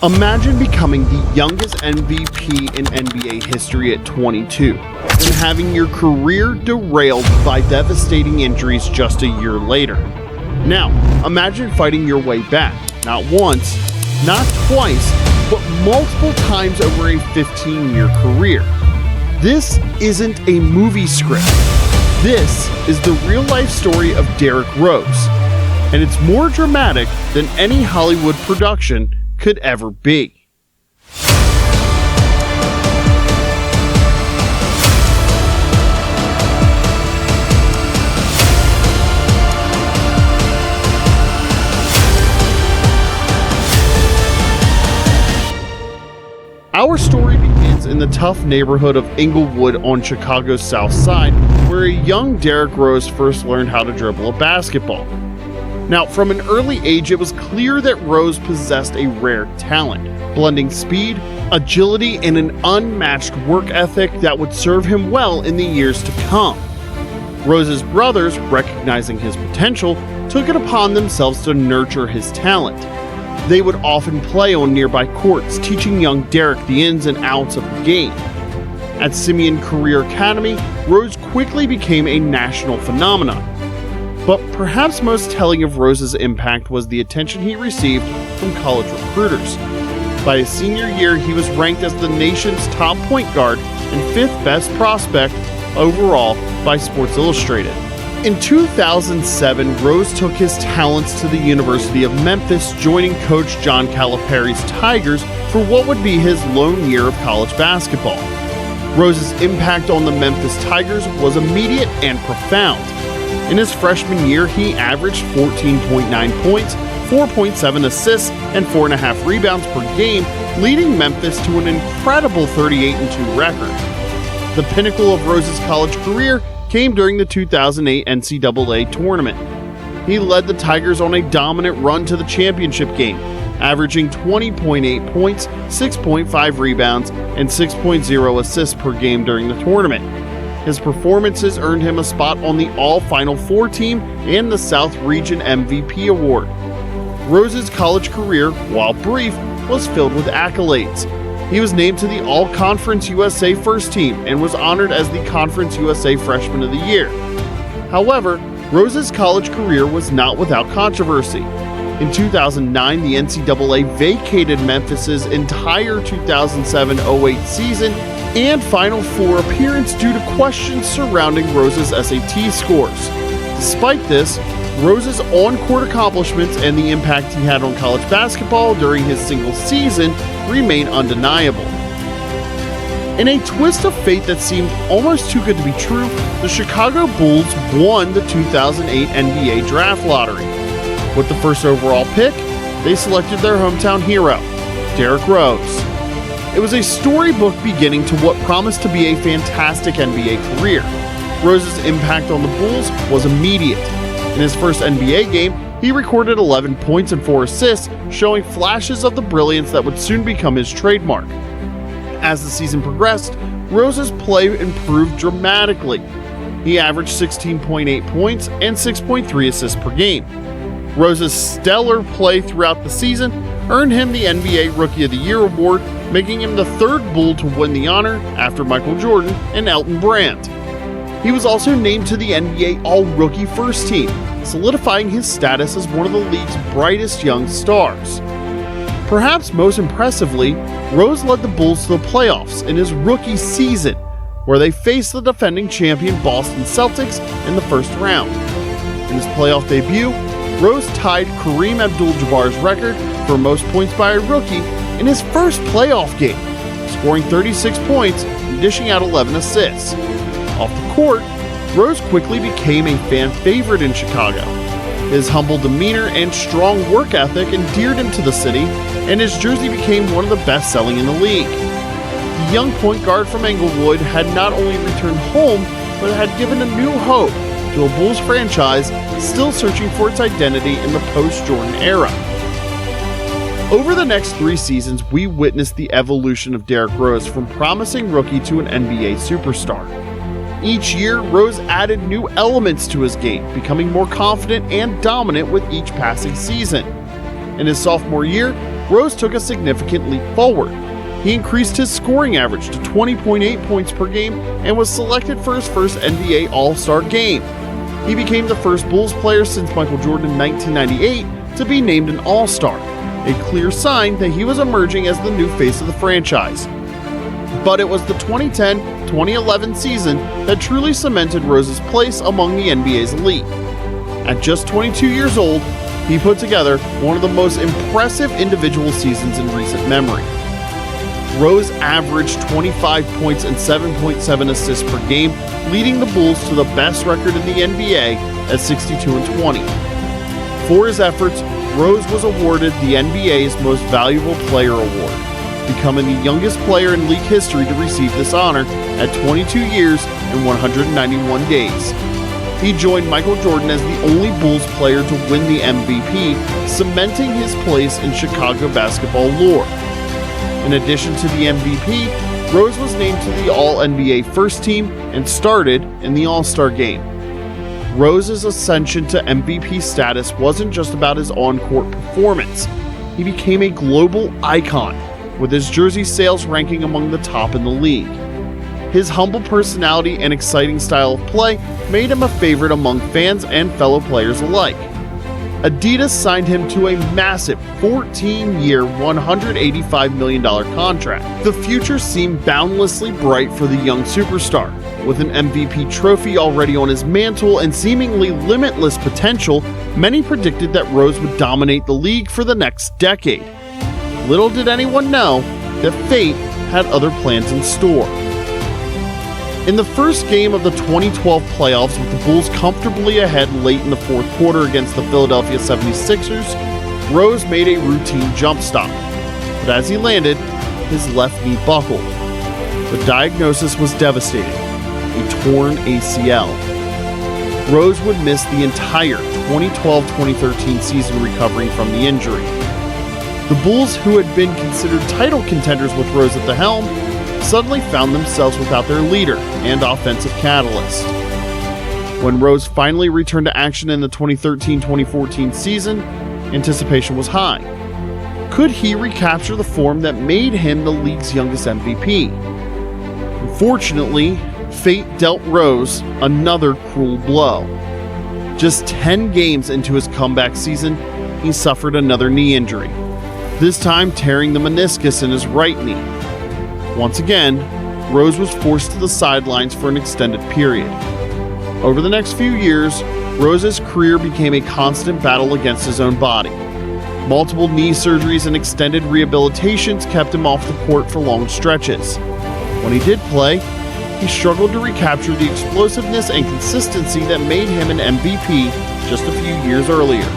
Imagine becoming the youngest MVP in NBA history at 22, and having your career derailed by devastating injuries just a year later. Now, imagine fighting your way back, not once, not twice, but multiple times over a 15-year career. This isn't a movie script. This is the real-life story of Derrick Rose, and it's more dramatic than any Hollywood production could ever be. Our story begins in the tough neighborhood of Inglewood on Chicago's South Side, where a young Derrick Rose first learned how to dribble a basketball. Now, from an early age, it was clear that Rose possessed a rare talent, blending speed, agility, and an unmatched work ethic that would serve him well in the years to come. Rose's brothers, recognizing his potential, took it upon themselves to nurture his talent. They would often play on nearby courts, teaching young Derrick the ins and outs of the game. At Simeon Career Academy, Rose quickly became a national phenomenon. But perhaps most telling of Rose's impact was the attention he received from college recruiters. By his senior year, he was ranked as the nation's top point guard and 5th best prospect overall by Sports Illustrated. In 2007, Rose took his talents to the University of Memphis, joining coach John Calipari's Tigers for what would be his lone year of college basketball. Rose's impact on the Memphis Tigers was immediate and profound. In his freshman year, he averaged 14.9 points, 4.7 assists, and 4.5 rebounds per game, leading Memphis to an incredible 38-2 record. The pinnacle of Rose's college career came during the 2008 NCAA tournament. He led the Tigers on a dominant run to the championship game, averaging 20.8 points, 6.5 rebounds, and 6.0 assists per game during the tournament. His performances earned him a spot on the All-Final Four team and the South Region MVP award. Rose's college career, while brief, was filled with accolades. He was named to the All-Conference USA First Team and was honored as the Conference USA Freshman of the Year. However, Rose's college career was not without controversy. In 2009, the NCAA vacated Memphis's entire 2007-08 season and Final Four appearance due to questions surrounding Rose's SAT scores. Despite this, Rose's on-court accomplishments and the impact he had on college basketball during his single season remain undeniable. In a twist of fate that seemed almost too good to be true, the Chicago Bulls won the 2008 NBA Draft Lottery. With the first overall pick, they selected their hometown hero, Derrick Rose. It was a storybook beginning to what promised to be a fantastic NBA career. Rose's impact on the Bulls was immediate. In his first NBA game, he recorded 11 points and 4 assists, showing flashes of the brilliance that would soon become his trademark. As the season progressed, Rose's play improved dramatically. He averaged 16.8 points and 6.3 assists per game. Rose's stellar play throughout the season earned him the NBA Rookie of the Year award, making him the third Bull to win the honor after Michael Jordan and Elton Brand. He was also named to the NBA All-Rookie First Team, solidifying his status as one of the league's brightest young stars. Perhaps most impressively, Rose led the Bulls to the playoffs in his rookie season, where they faced the defending champion Boston Celtics in the first round. In his playoff debut, Rose tied Kareem Abdul-Jabbar's record for most points by a rookie in his first playoff game, scoring 36 points and dishing out 11 assists. Off the court, Rose quickly became a fan favorite in Chicago. His humble demeanor and strong work ethic endeared him to the city, and his jersey became one of the best-selling in the league. The young point guard from Inglewood had not only returned home, but had given a new hope to a Bulls franchise still searching for its identity in the post-Jordan era. Over the next 3 seasons, we witnessed the evolution of Derrick Rose from promising rookie to an NBA superstar. Each year, Rose added new elements to his game, becoming more confident and dominant with each passing season. In his sophomore year, Rose took a significant leap forward. He increased his scoring average to 20.8 points per game and was selected for his first NBA All-Star game. He became the first Bulls player since Michael Jordan in 1998 to be named an All-Star, a clear sign that he was emerging as the new face of the franchise. But it was the 2010-2011 season that truly cemented Rose's place among the NBA's elite. At just 22 years old, he put together one of the most impressive individual seasons in recent memory. Rose averaged 25 points and 7.7 assists per game, leading the Bulls to the best record in the NBA at 62-20. For his efforts, Rose was awarded the NBA's Most Valuable Player award, becoming the youngest player in league history to receive this honor at 22 years and 191 days. He joined Michael Jordan as the only Bulls player to win the MVP, cementing his place in Chicago basketball lore. In addition to the MVP, Rose was named to the All-NBA First Team and started in the All-Star Game. Rose's ascension to MVP status wasn't just about his on-court performance. He became a global icon, with his jersey sales ranking among the top in the league. His humble personality and exciting style of play made him a favorite among fans and fellow players alike. Adidas signed him to a massive 14-year, $185 million contract. The future seemed boundlessly bright for the young superstar. With an MVP trophy already on his mantle and seemingly limitless potential, many predicted that Rose would dominate the league for the next decade. Little did anyone know that fate had other plans in store. In the first game of the 2012 playoffs, with the Bulls comfortably ahead late in the fourth quarter against the Philadelphia 76ers, Rose made a routine jump stop. But as he landed, his left knee buckled. The diagnosis was devastating: a torn ACL. Rose would miss the entire 2012-2013 season recovering from the injury. The Bulls, who had been considered title contenders with Rose at the helm, suddenly found themselves without their leader and offensive catalyst. When Rose finally returned to action in the 2013-2014 season, anticipation was high. Could he recapture the form that made him the league's youngest MVP? Unfortunately, fate dealt Rose another cruel blow. Just 10 games into his comeback season, he suffered another knee injury, this time tearing the meniscus in his right knee. Once again, Rose was forced to the sidelines for an extended period. Over the next few years, Rose's career became a constant battle against his own body. Multiple knee surgeries and extended rehabilitations kept him off the court for long stretches. When he did play, he struggled to recapture the explosiveness and consistency that made him an MVP just a few years earlier.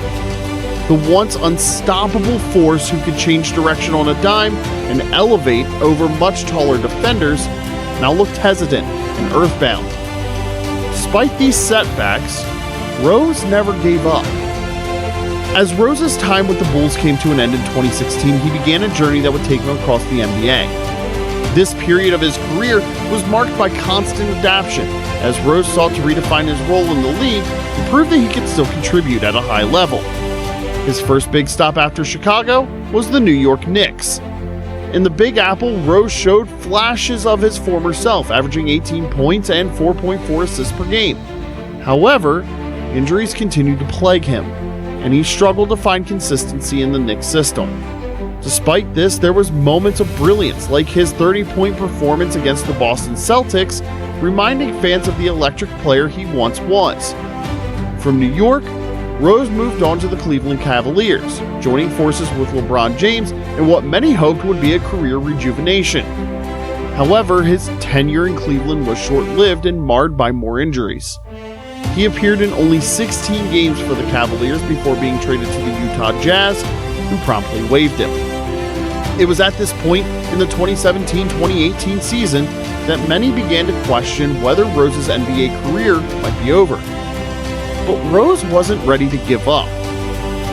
The once unstoppable force who could change direction on a dime and elevate over much taller defenders now looked hesitant and earthbound. Despite these setbacks, Rose never gave up. As Rose's time with the Bulls came to an end in 2016, he began a journey that would take him across the NBA. This period of his career was marked by constant adaptation, as Rose sought to redefine his role in the league and prove that he could still contribute at a high level. His first big stop after Chicago was the New York Knicks. In the Big Apple, Rose showed flashes of his former self, averaging 18 points and 4.4 assists per game. However, injuries continued to plague him, and he struggled to find consistency in the Knicks system. Despite this, there was moments of brilliance, like his 30-point performance against the Boston Celtics, reminding fans of the electric player he once was. From New York, Rose moved on to the Cleveland Cavaliers, joining forces with LeBron James in what many hoped would be a career rejuvenation. However, his tenure in Cleveland was short-lived and marred by more injuries. He appeared in only 16 games for the Cavaliers before being traded to the Utah Jazz, who promptly waived him. It was at this point in the 2017-2018 season that many began to question whether Rose's NBA career might be over. But Rose wasn't ready to give up.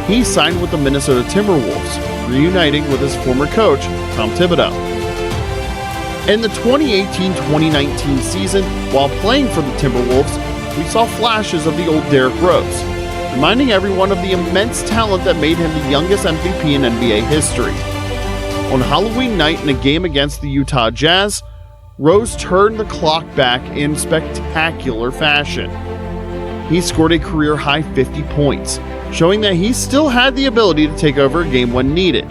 He signed with the Minnesota Timberwolves, reuniting with his former coach, Tom Thibodeau. In the 2018-2019 season, while playing for the Timberwolves, we saw flashes of the old Derrick Rose, reminding everyone of the immense talent that made him the youngest MVP in NBA history. On Halloween night in a game against the Utah Jazz, Rose turned the clock back in spectacular fashion. He scored a career-high 50 points, showing that he still had the ability to take over a game when needed.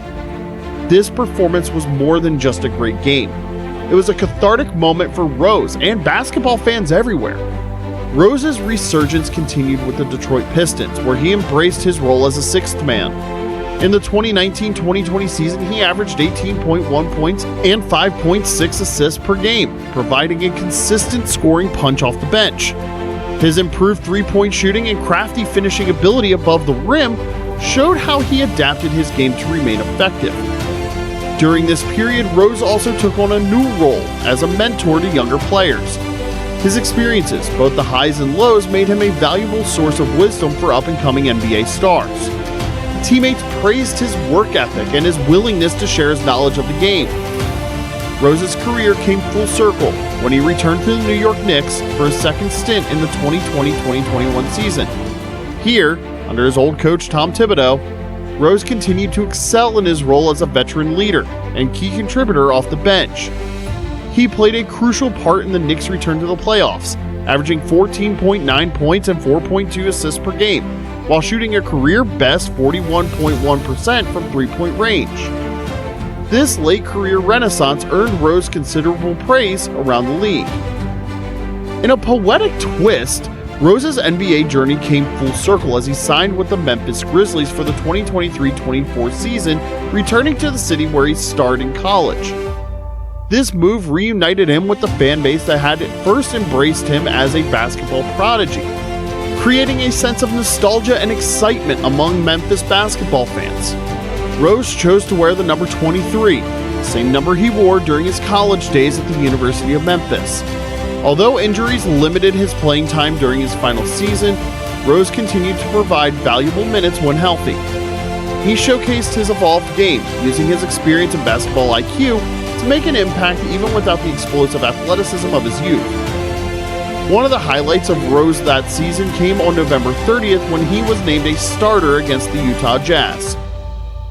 This performance was more than just a great game. It was a cathartic moment for Rose and basketball fans everywhere. Rose's resurgence continued with the Detroit Pistons, where he embraced his role as a sixth man. In the 2019-2020 season, he averaged 18.1 points and 5.6 assists per game, providing a consistent scoring punch off the bench. His improved three-point shooting and crafty finishing ability above the rim showed how he adapted his game to remain effective. During this period, Rose also took on a new role as a mentor to younger players. His experiences, both the highs and lows, made him a valuable source of wisdom for up-and-coming NBA stars. Teammates praised his work ethic and his willingness to share his knowledge of the game. Rose's career came full circle when he returned to the New York Knicks for his second stint in the 2020-2021 season. Here, under his old coach Tom Thibodeau, Rose continued to excel in his role as a veteran leader and key contributor off the bench. He played a crucial part in the Knicks' return to the playoffs, averaging 14.9 points and 4.2 assists per game, while shooting a career-best 41.1% from three-point range. This late career renaissance earned Rose considerable praise around the league. In a poetic twist, Rose's NBA journey came full circle as he signed with the Memphis Grizzlies for the 2023-24 season, returning to the city where he starred in college. This move reunited him with the fan base that had at first embraced him as a basketball prodigy, creating a sense of nostalgia and excitement among Memphis basketball fans. Rose chose to wear the number 23, the same number he wore during his college days at the University of Memphis. Although injuries limited his playing time during his final season, Rose continued to provide valuable minutes when healthy. He showcased his evolved game, using his experience and basketball IQ to make an impact even without the explosive athleticism of his youth. One of the highlights of Rose that season came on November 30th when he was named a starter against the Utah Jazz.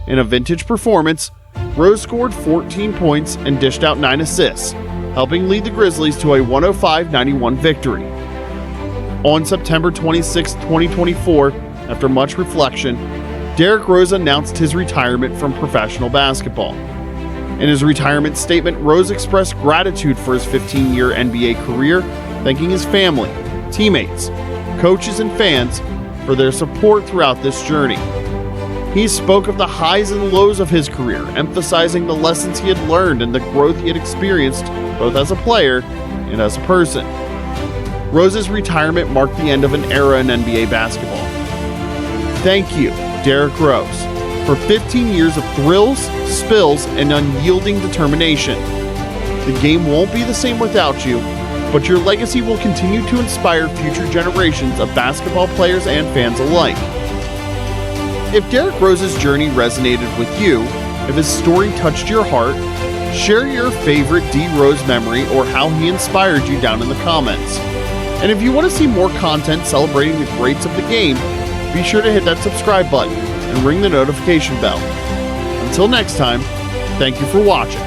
In a vintage performance, Rose scored 14 points and dished out 9 assists, helping lead the Grizzlies to a 105-91 victory. On September 26, 2024, after much reflection, Derrick Rose announced his retirement from professional basketball. In his retirement statement, Rose expressed gratitude for his 15-year NBA career, thanking his family, teammates, coaches, and fans for their support throughout this journey. He spoke of the highs and lows of his career, emphasizing the lessons he had learned and the growth he had experienced both as a player and as a person. Rose's retirement marked the end of an era in NBA basketball. Thank you, Derrick Rose, for 15 years of thrills, spills, and unyielding determination. The game won't be the same without you, but your legacy will continue to inspire future generations of basketball players and fans alike. If Derrick Rose's journey resonated with you, if his story touched your heart, share your favorite D. Rose memory or how he inspired you down in the comments. And if you want to see more content celebrating the greats of the game, be sure to hit that subscribe button and ring the notification bell. Until next time, thank you for watching.